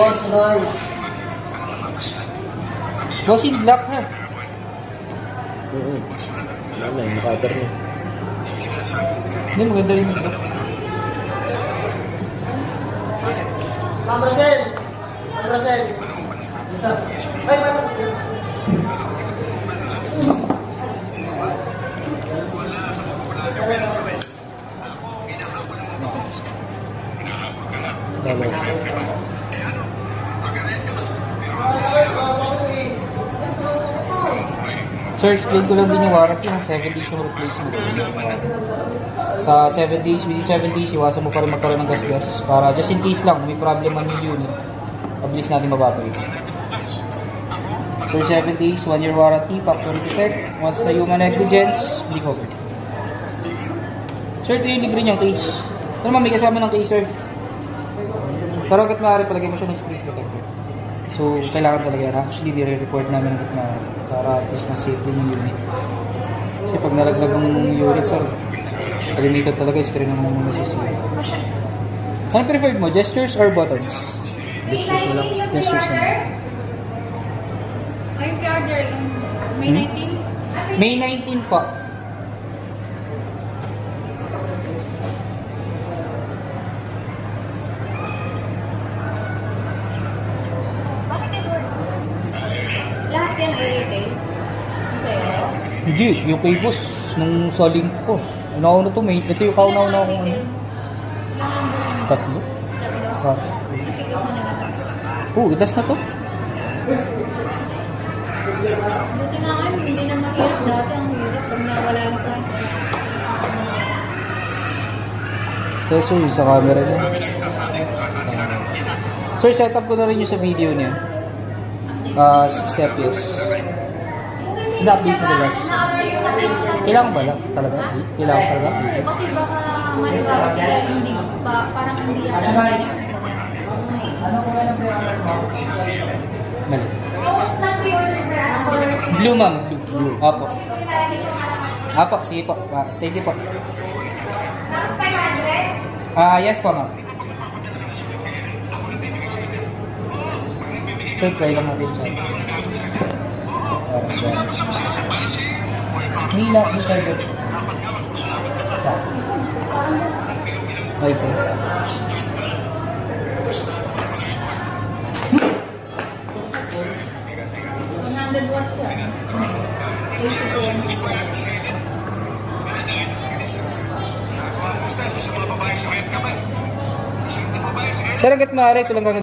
boss, nice. Boss, in black ha. Ano na, makadar na. Hindi, maganda rin yung black. Ma'am Rosel! Ma'am Rosel! Ay, ma'am! Sir, explain ko lang din yung warranty ng 7 days yung replacement. Sa 7 days, within 7 days, iwasan mo pa rin magkaroon ng gas-gas para just in case lang, may problem man yung unit, mabilis natin mababalik. For 7 days, 1 year warranty, factory defect. Once na human negligence, hindi covered. Sir, ito yung libre niyang case. Ito naman, may kasama ng case, sir. Pero hanggat maaari, palagay mo siya ng screen protector. So, kailangan talaga yan. Actually, nire-report namin hanggat maaari para at least mas safe din yung unit. Kasi pag nalaglag ng unit, sir, limited talaga yung screen ng mga masisira. Ano preferred mo? Gestures or buttons? Gestures mo lang. Gestures na lang. Ay, pre-order yung May 19? May 19 po. Lahat yan ay retail? Sa'yo? Hindi, yung kay boss, nung sa link ko. Una-una to, may, ito yung kauna-una akong ano. Tatlo? Pick up mo na lang. Oh, itas na to. Buti nga ngayon, hindi na mahirap. Dati ang hirap pag nawala yung price. Kaya sir, sa camera niya. Sir, setup ko na rin yung sa video niya. 60 FPS. Ina-update ko na last. Kailangan ba lang talaga? Kailangan talaga? Kasi baka maniwala sila hindi pa, parang hindi yan. Mali. Blue, ma'am. Blue. Apo. Apo, sige po. Thank you po. Yes po, ma'am. So, try lang natin siya. Nila, ni charger. Isa. Ay po. Sir, hanggat maaari, ito lang gagawin.